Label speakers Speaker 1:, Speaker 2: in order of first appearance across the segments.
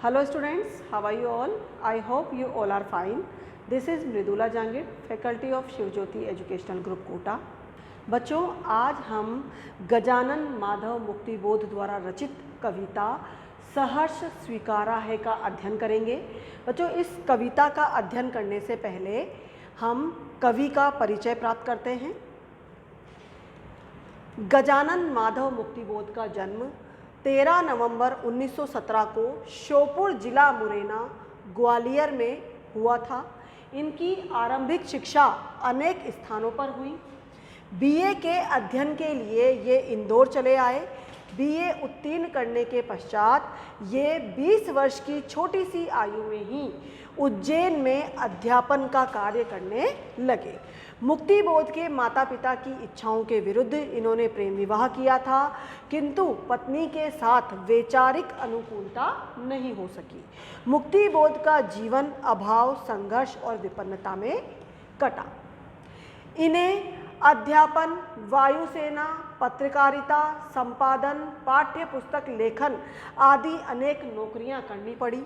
Speaker 1: Hello students, how are you all? I hope you all are fine. This is Mridula Jangid, faculty of Shiv Jyoti educational group Kota. बच्चों, आज हम गजानन माधव मुक्तिबोध द्वारा रचित कविता सहर्ष स्वीकारा है का अध्ययन करेंगे। बच्चों, इस कविता का अध्ययन करने से पहले हम कवि का परिचय प्राप्त करते हैं। गजानन माधव मुक्तिबोध का जन्म 13 नवंबर 1917 को श्योपुर जिला मुरैना ग्वालियर में हुआ था। इनकी आरंभिक शिक्षा अनेक स्थानों पर हुई। बीए के अध्ययन के लिए ये इंदौर चले आए। बीए उत्तीर्ण करने के पश्चात ये 20 वर्ष की छोटी सी आयु में ही उज्जैन में अध्यापन का कार्य करने लगे। मुक्तिबोध के माता पिता की इच्छाओं के विरुद्ध इन्होंने प्रेम विवाह किया था, किंतु पत्नी के साथ वैचारिक अनुकूलता नहीं हो सकी। मुक्तिबोध का जीवन अभाव, संघर्ष और विपन्नता में कटा। इन्हें अध्यापन, वायुसेना, पत्रकारिता, संपादन, पाठ्य पुस्तक लेखन आदि अनेक नौकरियां करनी पड़ी।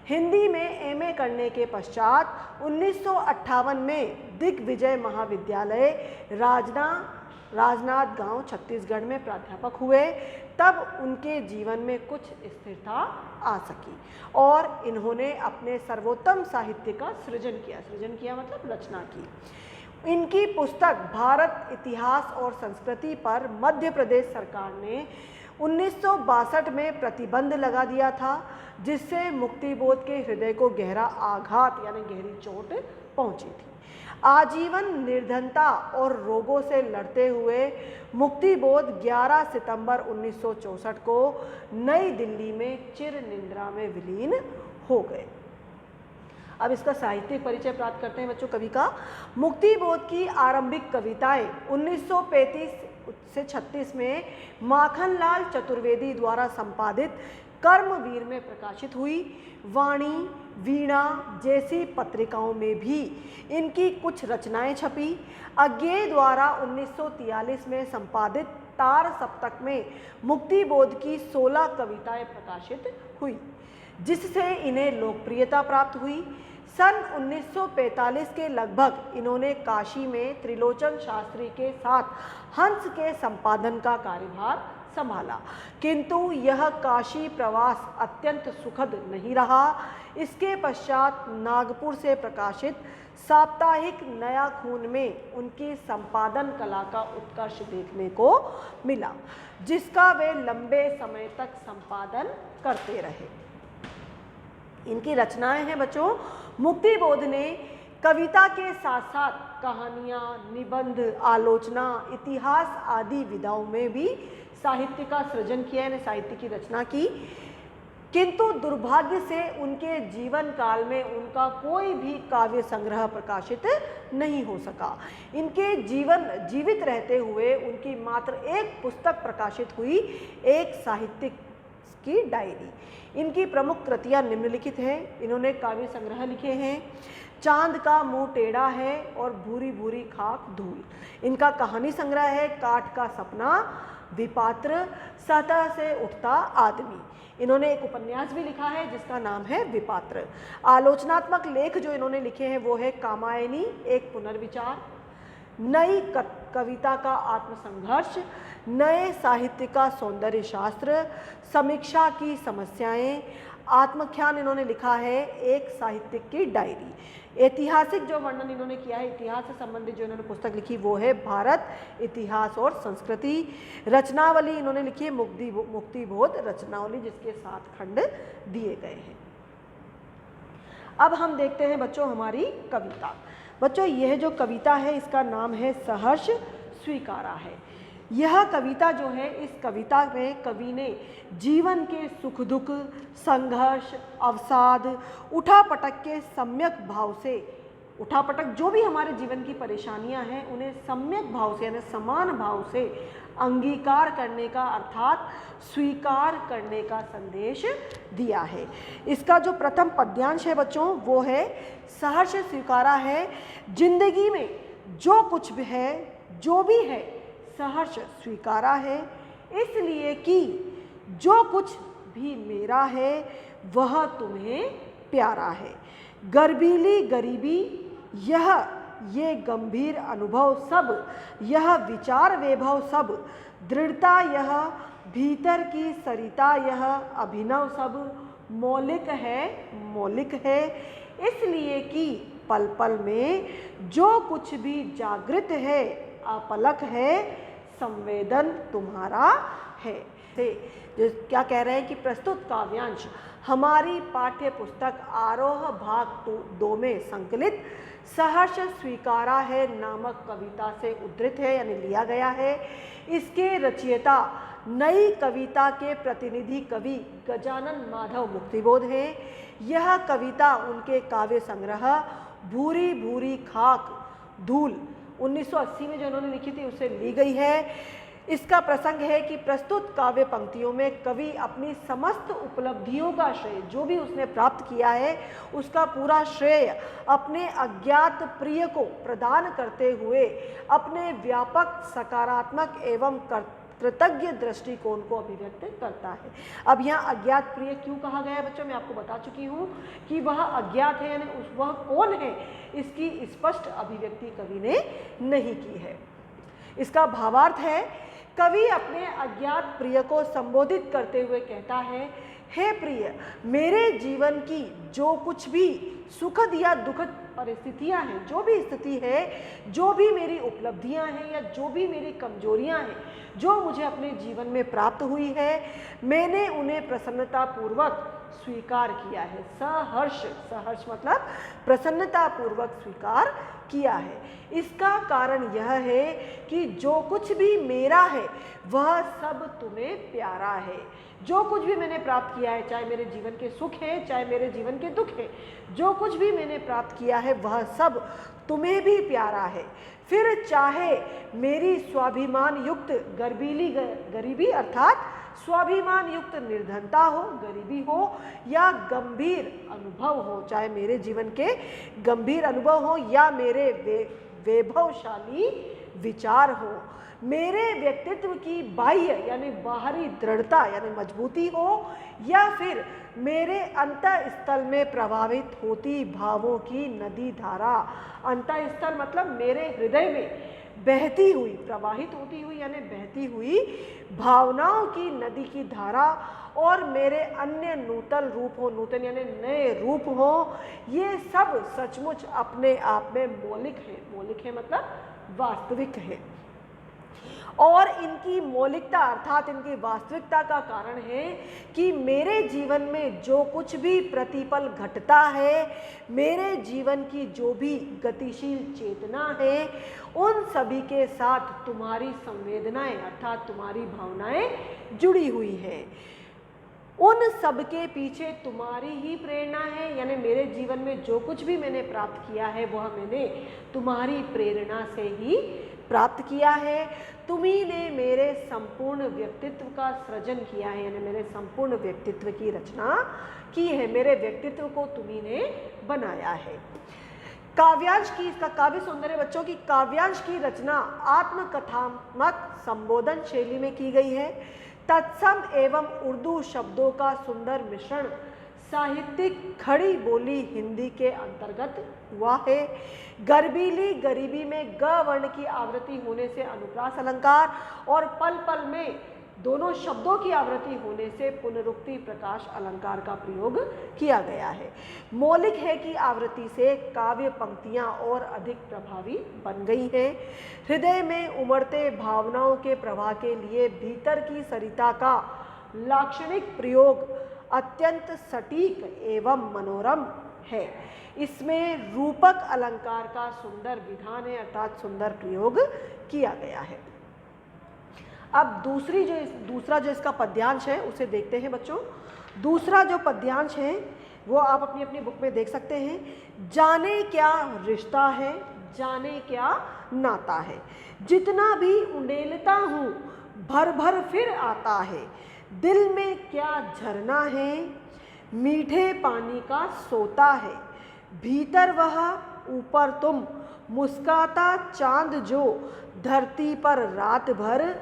Speaker 1: हिंदी में एमए करने के पश्चात 1958 में दिग्विजय महाविद्यालय राजनांदगांव छत्तीसगढ़ में प्राध्यापक हुए। तब उनके जीवन में कुछ स्थिरता आ सकी और इन्होंने अपने सर्वोत्तम साहित्य का सृजन किया मतलब रचना की। इनकी पुस्तक भारत इतिहास और संस्कृति पर मध्य प्रदेश सरकार ने 1962 में प्रतिबंध लगा दिया था, जिससे मुक्तिबोध के हृदय को गहरा आघात यानी गहरी चोट पहुंची थी। आजीवन निर्धनता और रोगों से लड़ते हुए मुक्तिबोध 11 सितंबर 1964 को नई दिल्ली में चिर निद्रा में विलीन हो गए। अब इसका साहित्यिक परिचय प्राप्त करते हैं बच्चों कवि का। मुक्तिबोध की आरंभिक कविताएं 1935 से 36 में माखनलाल चतुर्वेदी द्वारा संपादित कर्मवीर में प्रकाशित हुई। वाणी, वीणा जैसी पत्रिकाओं में भी इनकी कुछ रचनाएं छपी। अज्ञेय द्वारा 1943 में संपादित तार सप्तक में मुक्तिबोध की 16 कविताएं प्रकाशित हुई, जिससे इन्हें लोकप्रियता प्राप्त हुई। सन 1945 के लगभग इन्होंने काशी में त्रिलोचन शास्त्री के साथ हंस के संपादन का कार्यभार संभाला, किंतु यह काशी प्रवास अत्यंत सुखद नहीं रहा। इसके पश्चात नागपुर से प्रकाशित साप्ताहिक नया खून में उनकी संपादन कला का उत्कर्ष देखने को मिला, जिसका वे लंबे समय तक संपादन करते रहे। इनकी रचनाएं हैं बच्चों। मुक्तिबोध ने कविता के साथ साथ कहानियाँ, निबंध, आलोचना, इतिहास आदि विधाओं में भी साहित्य का सृजन किया, यानी साहित्य की रचना की, किंतु दुर्भाग्य से उनके जीवन काल में उनका कोई भी काव्य संग्रह प्रकाशित नहीं हो सका। इनके जीवित रहते हुए उनकी मात्र एक पुस्तक प्रकाशित हुई, एक साहित्यिक की डायरी। इनकी प्रमुख कृतियां निम्नलिखित हैं। इन्होंने काव्य संग्रह लिखे हैं। चांद का मुंह टेढ़ा है और भूरी भूरी खाक धूल। इनका कहानी संग्रह है काठ का सपना, विपात्र, सतह से उठता आदमी। इन्होंने एक उपन्यास भी लिखा है जिसका नाम है विपात्र। आलोचनात्मक लेख जो इन्होंने लिखे हैं वो है कामायनी, एक पुनर्विचार, नई कविता का आत्मसंघर्ष, नए साहित्य का सौंदर्य शास्त्र, समीक्षा की समस्याएं, आत्मख्यान इन्होंने लिखा है, एक साहित्यिक की डायरी। ऐतिहासिक जो वर्णन इन्होंने किया है, इतिहास से संबंधित जो इन्होंने पुस्तक लिखी वो है भारत इतिहास और संस्कृति। रचनावली इन्होंने लिखी है मुक्तिबोध रचनावली, जिसके 7 खंड दिए गए हैं। अब हम देखते हैं बच्चों हमारी कविता। बच्चों, यह जो कविता है इसका नाम है सहर्ष स्वीकारा है। यह कविता जो है, इस कविता में कवि ने जीवन के सुख दुख, संघर्ष, अवसाद, उठापटक के सम्यक भाव से, उठापटक जो भी हमारे जीवन की परेशानियां हैं उन्हें सम्यक भाव से यानी समान भाव से अंगीकार करने का अर्थात स्वीकार करने का संदेश दिया है। इसका जो प्रथम पद्यांश है बच्चों वो है सहर्ष स्वीकारा है, जिंदगी में जो कुछ भी है, जो भी है सहर्ष स्वीकारा है, इसलिए कि जो कुछ भी मेरा है वह तुम्हें प्यारा है। गर्बीली गरीबी यह ये गंभीर अनुभव सब, यह विचार वैभव सब, दृढ़ता यह भीतर की सरिता यह अभिनव सब मौलिक है इसलिए कि पल पल में जो कुछ भी जागृत है अपलक है संवेदन तुम्हारा है। जो क्या कह रहे हैं कि प्रस्तुत काव्यांश हमारी पाठ्य पुस्तक आरोह भाग 2 में संकलित सहर्ष स्वीकारा है नामक कविता से उद्धृत है, यानी लिया गया है। इसके रचयिता नई कविता के प्रतिनिधि कवि गजानन माधव मुक्तिबोध हैं। यह कविता उनके काव्य संग्रह भूरी भूरी खाक धूल 1980 में जो उन्होंने लिखी थी उससे ली गई है। इसका प्रसंग है कि प्रस्तुत काव्य पंक्तियों में कवि अपनी समस्त उपलब्धियों का श्रेय, जो भी उसने प्राप्त किया है उसका पूरा श्रेय अपने अज्ञात प्रिय को प्रदान करते हुए अपने व्यापक सकारात्मक एवं कृतज्ञ दृष्टिकोण को अभिव्यक्त करता है। अब यहाँ अज्ञात प्रिय क्यों कहा गया है बच्चों, मैं आपको बता चुकी हूँ कि वह अज्ञात है, यानी वह कौन है इसकी स्पष्ट अभिव्यक्ति कवि ने नहीं की है। इसका भावार्थ है, कवि अपने अज्ञात प्रिय को संबोधित करते हुए कहता है, हे प्रिय, मेरे जीवन की जो कुछ भी सुखद या दुखद परिस्थितियां हैं, जो भी स्थिति है, जो भी मेरी उपलब्धियां हैं या जो भी मेरी कमजोरियां हैं जो मुझे अपने जीवन में प्राप्त हुई है, मैंने उन्हें प्रसन्नतापूर्वक स्वीकार किया है। सहर्ष मतलब प्रसन्नतापूर्वक स्वीकार किया है। इसका कारण यह है कि जो कुछ भी मेरा है वह सब तुम्हें प्यारा है। जो कुछ भी मैंने प्राप्त किया है, चाहे मेरे जीवन के सुख है चाहे मेरे जीवन के दुख है, जो कुछ भी मैंने प्राप्त किया है वह सब तुम्हें भी प्यारा है। फिर चाहे मेरी स्वाभिमान युक्त गरीबी अर्थात स्वाभिमान युक्त निर्धनता हो, गरीबी हो या गंभीर अनुभव हो, चाहे मेरे जीवन के गंभीर अनुभव हो या मेरे वैभवशाली विचार हो, मेरे व्यक्तित्व की बाह्य यानी बाहरी दृढ़ता यानी मजबूती हो या फिर मेरे अंतःस्थल में प्रभावित होती भावों की नदी धारा। अंतःस्थल मतलब मेरे हृदय में बहती हुई, प्रवाहित होती हुई यानी बहती हुई भावनाओं की नदी की धारा और मेरे अन्य नूतन रूप हो, नूतन यानी नए रूप हो, ये सब सचमुच अपने आप में मौलिक है। मौलिक है मतलब वास्तविक है और इनकी मौलिकता अर्थात इनकी वास्तविकता का कारण है कि मेरे जीवन में जो कुछ भी प्रतिपल घटता है, मेरे जीवन की जो भी गतिशील चेतना है, उन सभी के साथ तुम्हारी संवेदनाएं अर्थात तुम्हारी भावनाएं जुड़ी हुई है। उन सब के पीछे तुम्हारी ही प्रेरणा है, यानी मेरे जीवन में जो कुछ भी मैंने प्राप्त किया है वह मैंने तुम्हारी प्रेरणा से ही प्राप्त किया है। तुम्ही ने मेरे संपूर्ण व्यक्तित्व का सृजन किया है, यानी मेरे संपूर्ण व्यक्तित्व की रचना की है, मेरे व्यक्तित्व को तुम्ही ने बनाया है। काव्यांश की, इसका काव्य सौंदर्य बच्चों की काव्यांश की रचना आत्मकथात्मक संबोधन शैली में की गई है। तत्सम एवं उर्दू शब्दों का सुंदर मिश्रण साहित्यिक खड़ी बोली हिंदी के अंतर्गत हुआ है। गर्बीली गरीबी में ग वर्ण की आवृत्ति होने से अनुप्रास अलंकार और पल पल में दोनों शब्दों की आवृत्ति होने से पुनरुक्ति प्रकाश अलंकार का प्रयोग किया गया है। मौलिक है कि आवृत्ति से काव्य पंक्तियां और अधिक प्रभावी बन गई हैं। हृदय में उमड़ते भावनाओं के प्रवाह के लिए भीतर की सरिता का लाक्षणिक प्रयोग अत्यंत सटीक एवं मनोरम है। इसमें रूपक अलंकार का सुंदर विधान है अर्थात सुंदर प्रयोग किया गया है। अब दूसरा जो इसका पद्यांश है उसे देखते हैं बच्चों। दूसरा जो पद्यांश है वो आप अपनी अपनी बुक में देख सकते हैं। जाने क्या रिश्ता है, जाने क्या नाता है, जितना भी उंडेलता हूँ भर भर फिर आता है, दिल में क्या झरना है, मीठे पानी का सोता है, भीतर वह ऊपर तुम, मुस्काता चांद जो धरती पर रात भर,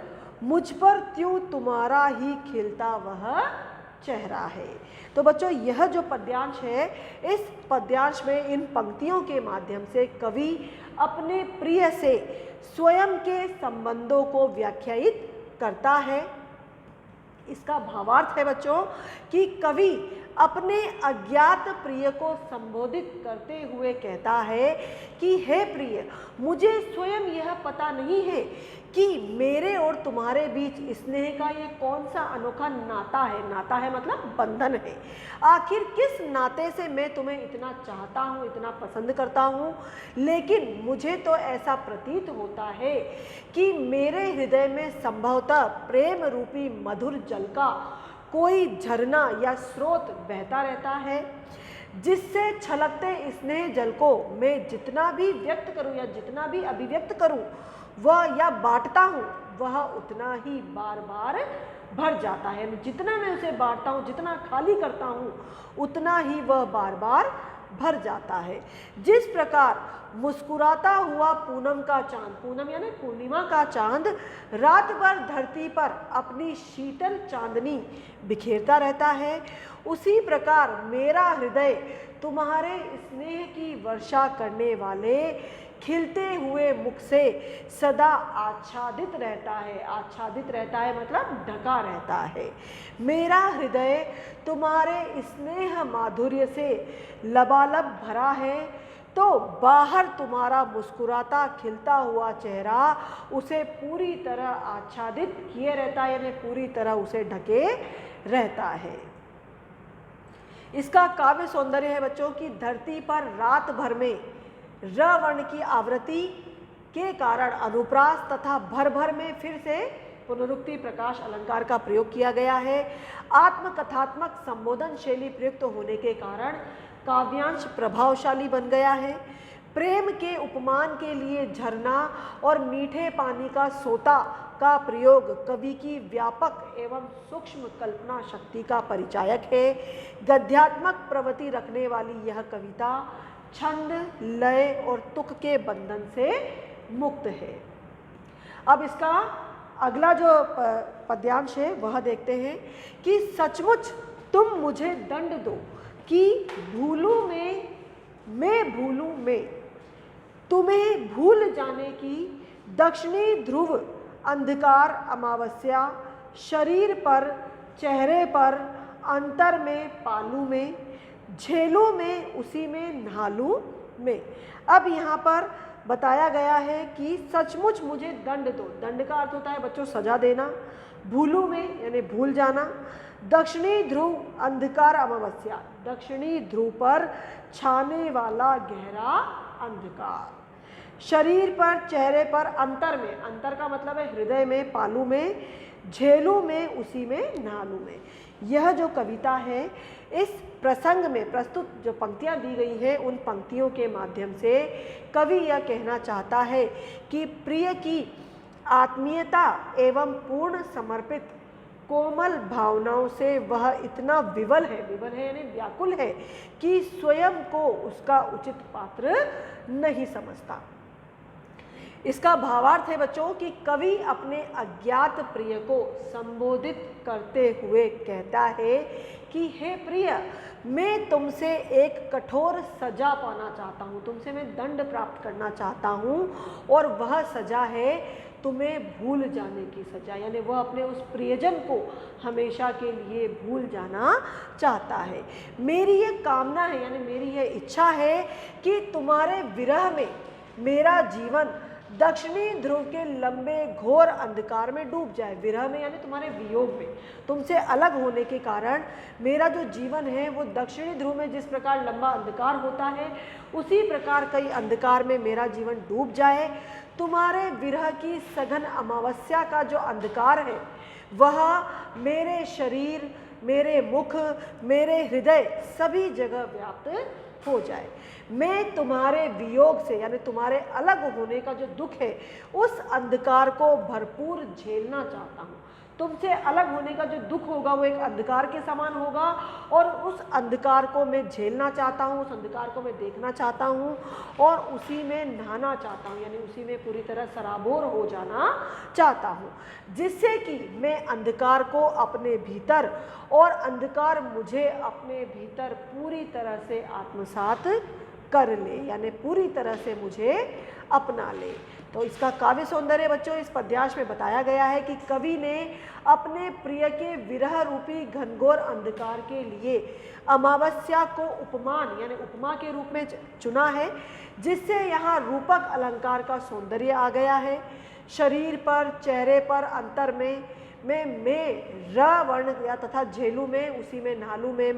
Speaker 1: मुझ पर त्यों तुम्हारा ही खिलता वह चेहरा है। तो बच्चों यह जो पद्यांश है, इस पद्यांश में इन पंक्तियों के माध्यम से कवि अपने प्रिय से स्वयं के संबंधों को व्याख्यायित करता है। इसका भावार्थ है बच्चों कि कवि अपने अज्ञात प्रिय को संबोधित करते हुए कहता है कि हे प्रिय, मुझे स्वयं यह पता नहीं है कि मेरे और तुम्हारे बीच स्नेह का ये कौन सा अनोखा नाता है। नाता है मतलब बंधन है। आखिर किस नाते से मैं तुम्हें इतना चाहता हूँ, इतना पसंद करता हूँ, लेकिन मुझे तो ऐसा प्रतीत होता है कि मेरे हृदय में संभवतः प्रेम रूपी मधुर जल का कोई झरना या स्रोत बहता रहता है, जिससे छलकते स्नेह जल को मैं जितना भी व्यक्त करूं या जितना भी अभिव्यक्त करूं वह या बांटता हूं, वह उतना ही बार बार भर जाता है। जितना मैं उसे बांटता हूं, जितना खाली करता हूं, उतना ही वह बार बार भर जाता है। जिस प्रकार मुस्कुराता हुआ पूनम का चांद, पूनम यानी पूर्णिमा का चांद, रात भर धरती पर अपनी शीतल चांदनी बिखेरता रहता है, उसी प्रकार मेरा हृदय तुम्हारे स्नेह की वर्षा करने वाले खिलते हुए मुख से सदा आच्छादित रहता है। आच्छादित रहता है मतलब ढका रहता है। मेरा हृदय तुम्हारे स्नेह माधुर्य से लबालब भरा है, तो बाहर तुम्हारा मुस्कुराता खिलता हुआ चेहरा उसे पूरी तरह आच्छादित किए रहता है, यानी पूरी तरह उसे ढके रहता है। इसका काव्य सौंदर्य है बच्चों की धरती पर रात भर में र वर्ण की आवृत्ति के कारण अनुप्रास तथा भर भर में फिर से पुनरुक्ति प्रकाश अलंकार का प्रयोग किया गया है। आत्मकथात्मक संबोधन शैली प्रयुक्त होने के कारण काव्यांश प्रभावशाली बन गया है। प्रेम के उपमान के लिए झरना और मीठे पानी का सोता का प्रयोग कवि की व्यापक एवं सूक्ष्म कल्पना शक्ति का परिचायक है। गद्यात्मक प्रवृत्ति रखने वाली यह कविता छंद, लय और तुक के बंधन से मुक्त है। अब इसका अगला जो पद्यांश है वह देखते हैं कि सचमुच तुम मुझे दंड दो कि भूलूं मैं भूलूं मैं, तुम्हें भूल जाने की दक्षिणी ध्रुव अंधकार अमावस्या, शरीर पर, चेहरे पर, अंतर में, पालू में, झेलू में, उसी में, नहालू में। अब यहाँ पर बताया गया है कि सचमुच मुझे दंड दो। दंड का अर्थ होता है बच्चों सजा देना। भूलू में यानी भूल जाना। दक्षिणी ध्रुव अंधकार अमावस्या, दक्षिणी ध्रुव पर छाने वाला गहरा अंधकार। शरीर पर, चेहरे पर, अंतर में, अंतर का मतलब है हृदय में, पालू में, झेलू में, उसी में, नालू में। यह जो कविता है, इस प्रसंग में प्रस्तुत जो पंक्तियां दी गई हैं, उन पंक्तियों के माध्यम से कवि यह कहना चाहता है कि प्रिय की आत्मीयता एवं पूर्ण समर्पित कोमल भावनाओं से वह इतना विवल है यानी व्याकुल है कि स्वयं को उसका उचित पात्र नहीं समझता। इसका भावार्थ है बच्चों कि कवि अपने अज्ञात प्रिय को संबोधित करते हुए कहता है कि हे प्रिय, मैं तुमसे एक कठोर सजा पाना चाहता हूँ, तुमसे मैं दंड प्राप्त करना चाहता हूँ, और वह सजा है तुम्हें भूल जाने की सजा। यानी वह अपने उस प्रियजन को हमेशा के लिए भूल जाना चाहता है। मेरी ये कामना है यानी मेरी ये इच्छा है कि तुम्हारे विरह में मेरा जीवन दक्षिणी ध्रुव के लंबे घोर अंधकार में डूब जाए। विरह में यानी तुम्हारे वियोग में, तुमसे अलग होने के कारण मेरा जो जीवन है वो दक्षिणी ध्रुव में जिस प्रकार लंबा अंधकार होता है, उसी प्रकार कई अंधकार में मेरा जीवन डूब जाए। तुम्हारे विरह की सघन अमावस्या का जो अंधकार है वह मेरे शरीर, मेरे मुख, मेरे हृदय सभी जगह व्याप्त हो जाए। मैं तुम्हारे वियोग से यानी तुम्हारे अलग होने का जो दुख है, उस अंधकार को भरपूर झेलना चाहता हूँ। तुमसे अलग होने का जो दुख होगा वो एक अंधकार के समान होगा, और उस अंधकार को मैं झेलना चाहता हूँ, उस अंधकार को मैं देखना चाहता हूँ और उसी में नहाना चाहता हूँ, यानी उसी में पूरी तरह सराबोर हो जाना चाहता हूँ, जिससे कि मैं अंधकार को अपने भीतर और अंधकार मुझे अपने भीतर पूरी तरह से आत्मसात कर ले, यानी पूरी तरह से मुझे अपना ले। तो इसका काव्य सौंदर्य बच्चों इस पद्यांश में बताया गया है कि कवि ने अपने प्रिय के विरह रूपी घनघोर अंधकार के लिए अमावस्या को उपमान यानी उपमा के रूप में चुना है, जिससे यहाँ रूपक अलंकार का सौंदर्य आ गया है। शरीर पर, चेहरे पर अंतर में र वर्ण या तथा झेलू में, उसी में नालू में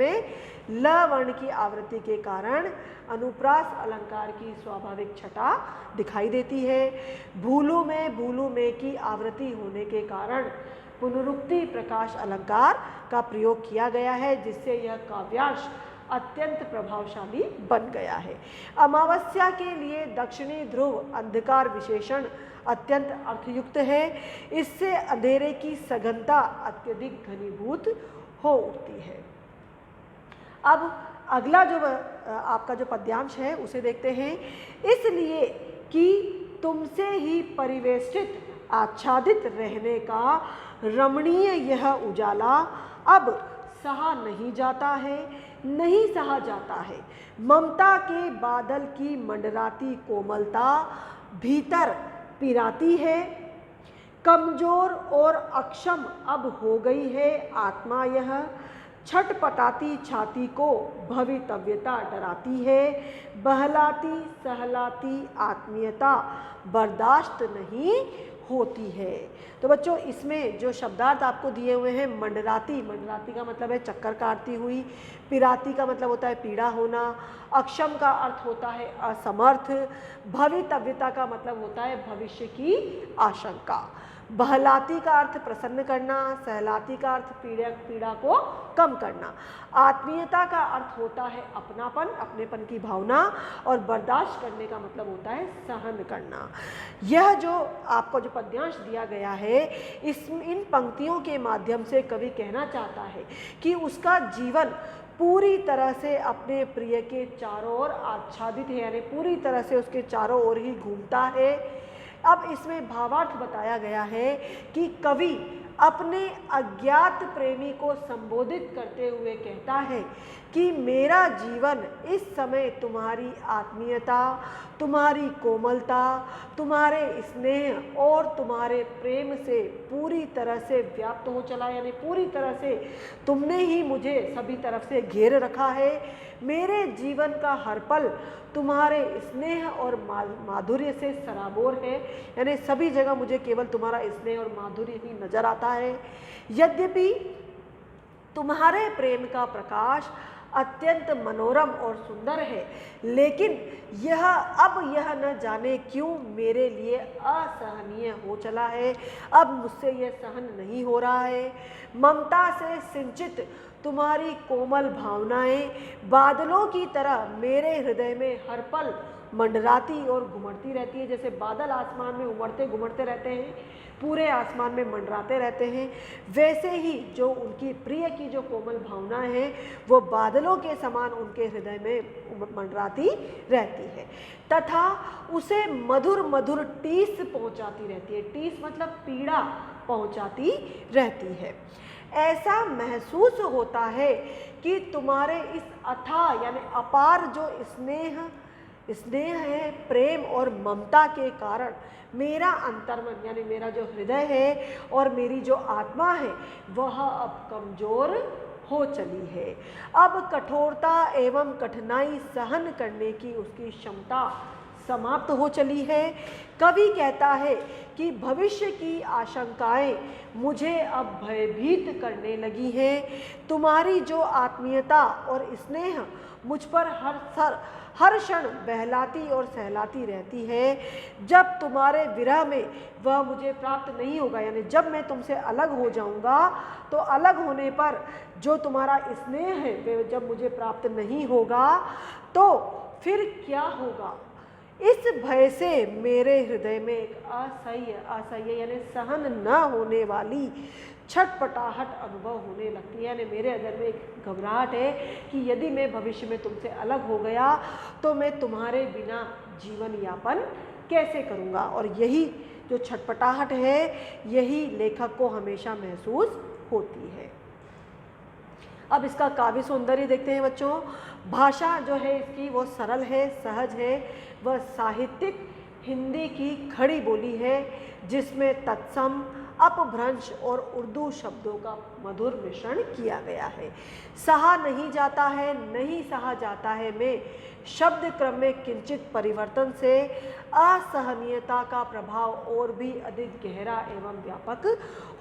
Speaker 1: ल वर्ण की आवृत्ति के कारण अनुप्रास अलंकार की स्वाभाविक छटा दिखाई देती है। भूलू में की आवृत्ति होने के कारण पुनरुक्ति प्रकाश अलंकार का प्रयोग किया गया है, जिससे यह काव्यांश अत्यंत प्रभावशाली बन गया है। अमावस्या के लिए दक्षिणी ध्रुव अंधकार विशेषण अत्यंत अर्थयुक्त है। इससे अंधेरे की सघनता अत्यधिक घनीभूत हो उठती है। अब अगला जो आपका जो पद्यांश है उसे देखते हैं। इसलिए कि तुमसे ही परिवेष्टित आच्छादित रहने का रमणीय यह उजाला अब सहा नहीं जाता है, नहीं सहा जाता है। ममता के बादल की मंडराती कोमलता भीतर पिराती है। कमजोर और अक्षम अब हो गई है आत्मा, यह छटपटाती छाती को भवितव्यता डराती है। बहलाती सहलाती आत्मीयता बर्दाश्त नहीं होती है। तो बच्चों इसमें जो शब्दार्थ आपको दिए हुए हैं, मंडराती, मंडराती का मतलब है चक्कर काटती हुई, पिराती का मतलब होता है पीड़ा होना, अक्षम का अर्थ होता है असमर्थ, भवितव्यता का मतलब होता है भविष्य की आशंका, बहलाती का अर्थ प्रसन्न करना, सहलाती का अर्थ पीड़ा को कम करना, आत्मीयता का अर्थ होता है अपनापन, अपनेपन की भावना, और बर्दाश्त करने का मतलब होता है सहन करना। यह जो आपको जो पद्यांश दिया गया है, इन पंक्तियों के माध्यम से कवि कहना चाहता है कि उसका जीवन पूरी तरह से अपने प्रिय के चारों ओर आच्छादित है, यानी पूरी तरह से उसके चारों ओर ही घूमता है। अब इसमें भावार्थ बताया गया है कि कवि अपने अज्ञात प्रेमी को संबोधित करते हुए कहता है कि मेरा जीवन इस समय तुम्हारी आत्मीयता, तुम्हारी कोमलता, तुम्हारे स्नेह और तुम्हारे प्रेम से पूरी तरह से व्याप्त हो चला, यानी पूरी तरह से तुमने ही मुझे सभी तरफ से घेर रखा है। मेरे जीवन का हर पल तुम्हारे स्नेह और माधुर्य से सराबोर है, यानी सभी जगह मुझे केवल तुम्हारा स्नेह और माधुर्य ही नजर आता है। यद्यपि तुम्हारे प्रेम का प्रकाश अत्यंत मनोरम और सुंदर है, लेकिन यह न जाने क्यों मेरे लिए असहनीय हो चला है। अब मुझसे यह सहन नहीं हो रहा है। ममता से सिंचित तुम्हारी कोमल भावनाएं बादलों की तरह मेरे हृदय में हर पल मंडराती और घुमड़ती रहती है। जैसे बादल आसमान में उमड़ते घुमड़ते रहते हैं, पूरे आसमान में मंडराते रहते हैं, वैसे ही जो उनकी प्रिय की जो कोमल भावनाएं हैं वो बादलों के समान उनके हृदय में मंडराती रहती है, तथा उसे मधुर मधुर टीस पहुंचाती रहती है। टीस मतलब पीड़ा पहुंचाती रहती है। ऐसा महसूस होता है कि तुम्हारे इस अथाह यानी अपार जो स्नेह है, प्रेम और ममता के कारण मेरा अंतर्मन यानी मेरा जो हृदय है और मेरी जो आत्मा है वह अब कमजोर हो चली है। अब कठोरता एवं कठिनाई सहन करने की उसकी क्षमता समाप्त हो चली है। कवि कहता है कि भविष्य की आशंकाएं मुझे अब भयभीत करने लगी हैं। तुम्हारी जो आत्मीयता और स्नेह मुझ पर हर क्षण बहलाती और सहलाती रहती है। जब तुम्हारे विरह में वह मुझे प्राप्त नहीं होगा, यानी जब मैं तुमसे अलग हो जाऊंगा तो अलग होने पर जो तुम्हारा स्नेह है वह जब मुझे प्राप्त नहीं होगा तो फिर क्या होगा। इस भय से मेरे हृदय में एक असह्य यानी सहन न होने वाली छटपटाहट अनुभव होने लगती है, यानी मेरे अंदर में एक घबराहट है कि यदि मैं भविष्य में तुमसे अलग हो गया तो मैं तुम्हारे बिना जीवन यापन कैसे करूँगा। और यही जो छटपटाहट है यही लेखक को हमेशा महसूस होती है। अब इसका काव्य सौंदर्य देखते हैं बच्चों। भाषा जो है इसकी वो सरल है, सहज है, वह साहित्यिक हिंदी की खड़ी बोली है जिसमें तत्सम, अपभ्रंश और उर्दू शब्दों का मधुर मिश्रण किया गया है। सहा नहीं जाता है, नहीं सहा जाता है में शब्द क्रम में किंचित परिवर्तन से असहनीयता का प्रभाव और भी अधिक गहरा एवं व्यापक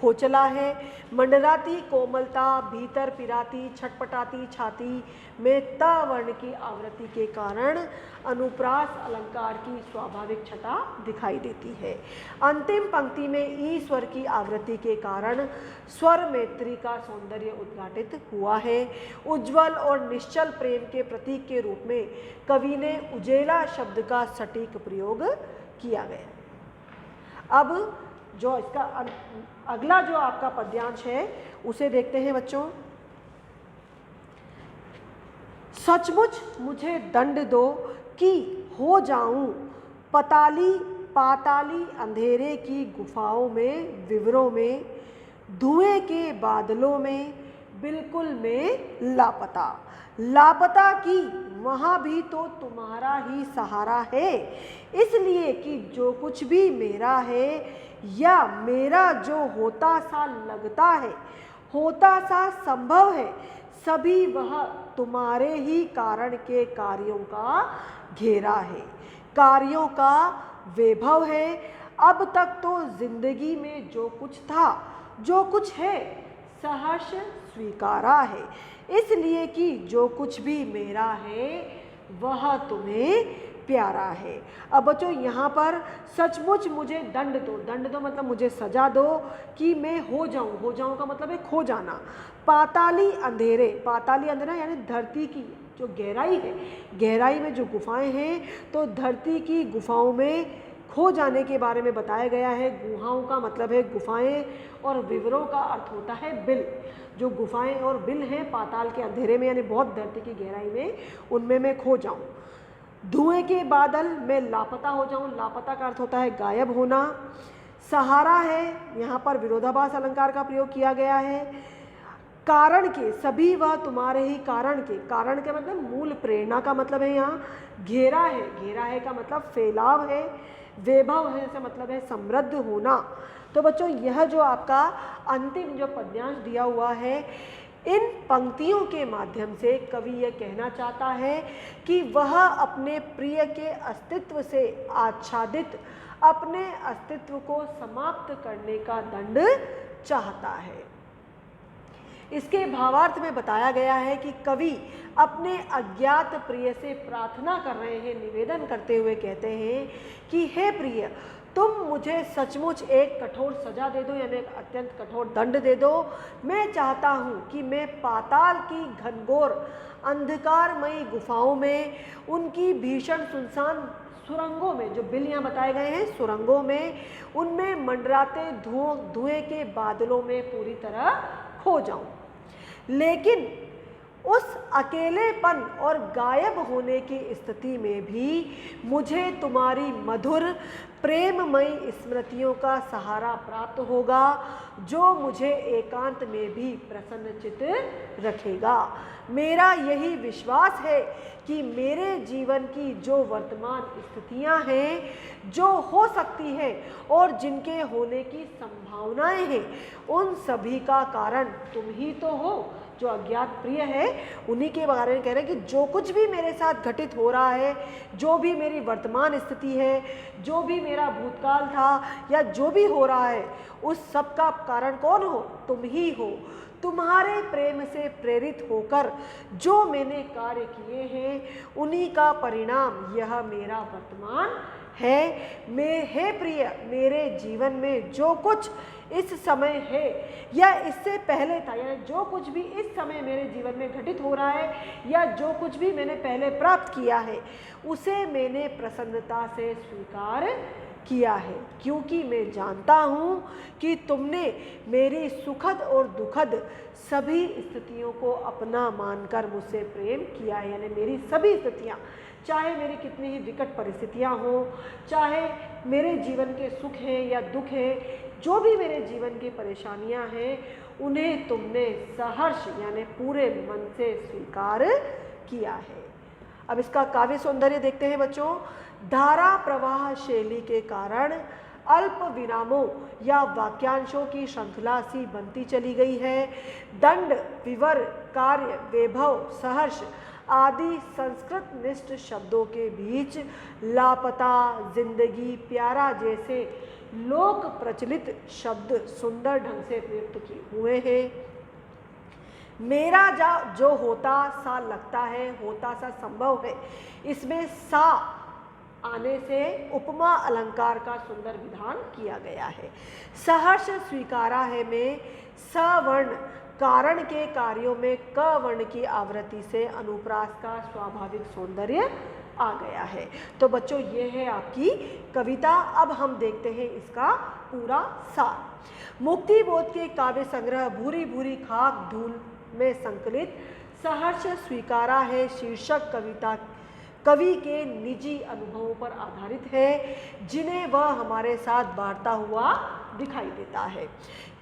Speaker 1: हो चला है। मंडराती कोमलता, भीतर पिराती छटपटाती छाती में त वर्ण की आवृत्ति के कारण अनुप्रास अलंकार की स्वाभाविक छटा दिखाई देती है। अंतिम पंक्ति में ई स्वर की आवृत्ति के कारण स्वर मैत्री का सौंदर्य उद्घाटित हुआ है। उज्ज्वल और निश्चल प्रेम के प्रतीक के रूप में कवि ने उजेला शब्द का सटीक प्रयोग किया गया। अब जो इसका अगला जो आपका पद्यांश है उसे देखते हैं बच्चों। सचमुच मुझे दंड दो कि हो जाऊं पाताली अंधेरे की गुफाओं में, विवरों में, धुएं के बादलों में, बिल्कुल में लापता की वहाँ भी तो तुम्हारा ही सहारा है। इसलिए कि जो कुछ भी मेरा है या मेरा जो होता सा लगता है, होता सा संभव है, सभी वह तुम्हारे ही कारण के कार्यों का घेरा है, कार्यों का वैभव है। अब तक तो जिंदगी में जो कुछ था, जो कुछ है, सहर्ष स्वीकारा है। इसलिए कि जो कुछ भी मेरा है वह तुम्हें प्यारा है। अब बच्चों यहाँ पर सचमुच मुझे दंड दो मतलब मुझे सजा दो कि मैं हो जाऊँ का मतलब है खो जाना। पाताली अंधेरे यानी धरती की जो गहराई है, गहराई में जो गुफाएं हैं, तो धरती की गुफाओं में खो जाने के बारे में बताया गया है। गुहाओं का मतलब है गुफाएं और विवरों का अर्थ होता है बिल। जो गुफाएं और बिल हैं पाताल के अंधेरे में यानी बहुत धरती की गहराई में, उनमें मैं खो जाऊं। धुएं के बादल में लापता हो जाऊं, लापता का अर्थ होता है गायब होना। सहारा है, यहाँ पर विरोधाभास अलंकार का प्रयोग किया गया है। कारण के, सभी वह तुम्हारे ही कारण के मतलब मूल प्रेरणा का मतलब है यहाँ। घेरा है का मतलब फैलाव है। वैभव है से मतलब है समृद्ध होना। तो बच्चों यह जो आपका अंतिम जो पद्यांश दिया हुआ है, इन पंक्तियों के माध्यम से कवि यह कहना चाहता है कि वह अपने प्रिय के अस्तित्व से आच्छादित अपने अस्तित्व को समाप्त करने का दंड चाहता है। इसके भावार्थ में बताया गया है कि कवि अपने अज्ञात प्रिय से प्रार्थना कर रहे हैं, निवेदन करते हुए कहते हैं कि हे प्रिय, तुम मुझे सचमुच एक कठोर सजा दे दो, यानी एक अत्यंत कठोर दंड दे दो। मैं चाहता हूँ कि मैं पाताल की घनघोर अंधकारमयी गुफाओं में, उनकी भीषण सुनसान सुरंगों में, जो बिल यहाँ बताए गए हैं सुरंगों में, उनमें मंडराते धुएं के बादलों में पूरी तरह खो जाऊं। लेकिन उस अकेलेपन और गायब होने की स्थिति में भी मुझे तुम्हारी मधुर प्रेममयी स्मृतियों का सहारा प्राप्त होगा, जो मुझे एकांत में भी प्रसन्नचित्त रखेगा। मेरा यही विश्वास है कि मेरे जीवन की जो वर्तमान स्थितियां हैं, जो हो सकती है और जिनके होने की संभावनाएं हैं, उन सभी का कारण तुम ही तो हो। जो अज्ञात प्रिय है उन्हीं के बारे में कह रहे हैं कि जो कुछ भी मेरे साथ घटित हो रहा है, जो भी मेरी वर्तमान स्थिति है, जो भी मेरा भूतकाल था या जो भी हो रहा है, उस सब का कारण कौन हो? तुम ही हो। तुम्हारे प्रेम से प्रेरित होकर जो मैंने कार्य किए हैं, उन्हीं का परिणाम यह मेरा वर्तमान है। हे प्रिय, मेरे जीवन में जो कुछ इस समय है या इससे पहले था, यानी जो कुछ भी इस समय मेरे जीवन में घटित हो रहा है या जो कुछ भी मैंने पहले प्राप्त किया है, उसे मैंने प्रसन्नता से स्वीकार किया है, क्योंकि मैं जानता हूँ कि तुमने मेरी सुखद और दुखद सभी स्थितियों को अपना मानकर मुझसे प्रेम किया है। यानी मेरी सभी स्थितियाँ, चाहे मेरी कितनी ही विकट परिस्थितियाँ हों, चाहे मेरे जीवन के सुख हैं या दुख हैं, जो भी मेरे जीवन की परेशानियाँ हैं, उन्हें तुमने सहर्ष यानी पूरे मन से स्वीकार किया है। अब इसका काव्य सौंदर्य देखते हैं बच्चों। धारा प्रवाह शैली के कारण अल्प विरामों या वाक्यांशों की श्रृंखला सी बनती चली गई है। दंड, विवर, कार्य, वैभव, सहर्ष आदि संस्कृत निष्ठ शब्दों के बीच लापता, जिंदगी, प्यारा जैसे लोक प्रचलित शब्द सुंदर ढंग से प्रयुक्त किए हुए हैं। मेरा जो होता सा लगता है, होता सा संभव है, इसमें सा आने से उपमा अलंकार का सुंदर विधान किया गया है। सहर्ष स्वीकारा है में सवर्ण कारण के कार्यों में क वर्ण की आवृत्ति से अनुप्रास का स्वाभाविक सौंदर्य आ गया है। तो बच्चों ये है आपकी कविता। अब हम देखते हैं इसका पूरा सार। मुक्ति बोध के काव्य संग्रह भूरी भूरी खाक धूल में संकलित सहर्ष स्वीकारा है शीर्षक कविता कवि के निजी अनुभवों पर आधारित है, जिन्हें वह हमारे साथ बांटता हुआ दिखाई देता है।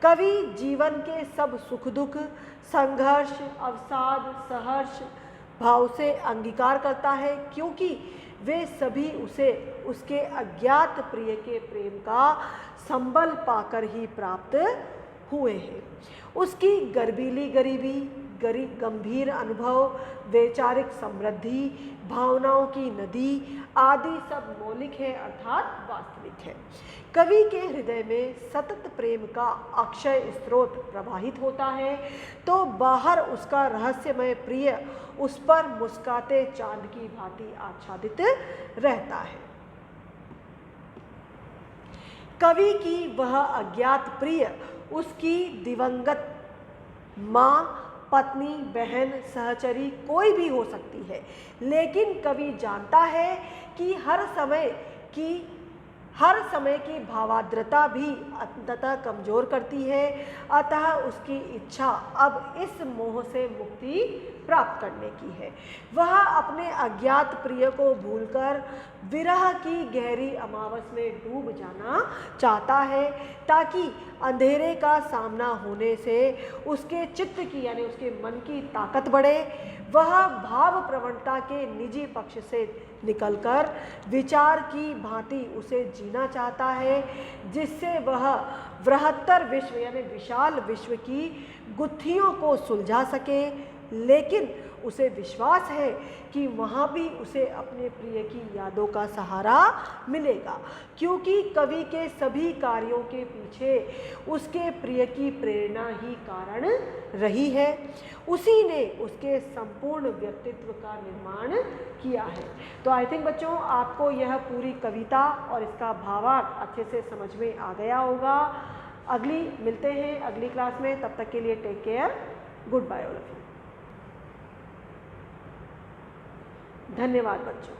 Speaker 1: कवि जीवन के सब सुख दुख, संघर्ष, अवसाद, सहर्ष भाव से अंगीकार करता है, क्योंकि वे सभी उसे उसके अज्ञात प्रिय के प्रेम का संबल पाकर ही प्राप्त हुए हैं। उसकी गर्बीली गरीबी, गंभीर अनुभव, वैचारिक समृद्धि, भावनाओं की नदी आदि सब मौलिक है अर्थात वास्तविक है। कवि के हृदय में सतत प्रेम का अक्षय स्रोत प्रवाहित होता है, तो बाहर उसका रहस्यमय प्रिय उस पर मुस्काते चांद की भांति आच्छादित रहता है। कवि की वह अज्ञात प्रिय उसकी दिवंगत माँ, पत्नी, बहन, सहचरी कोई भी हो सकती है, लेकिन कवि जानता है कि हर समय की भावाद्रता भी अंततः कमजोर करती है। अतः उसकी इच्छा अब इस मोह से मुक्ति प्राप्त करने की है। वह अपने अज्ञात प्रिय को भूलकर विरह की गहरी अमावस में डूब जाना चाहता है, ताकि अंधेरे का सामना होने से उसके चित्त की यानी उसके मन की ताकत बढ़े। वह भाव प्रवणता के निजी पक्ष से निकलकर विचार की भांति उसे जीना चाहता है, जिससे वह बृहत्तर विश्व यानी विशाल विश्व की गुत्थियों को सुलझा सके। लेकिन उसे विश्वास है कि वहाँ भी उसे अपने प्रिय की यादों का सहारा मिलेगा, क्योंकि कवि के सभी कार्यों के पीछे उसके प्रिय की प्रेरणा ही कारण रही है। उसी ने उसके संपूर्ण व्यक्तित्व का निर्माण किया है। तो आई थिंक बच्चों आपको यह पूरी कविता और इसका भावार्थ अच्छे से समझ में आ गया होगा। मिलते हैं अगली क्लास में, तब तक के लिए take care, good bye all of you. धन्यवाद बच्चों।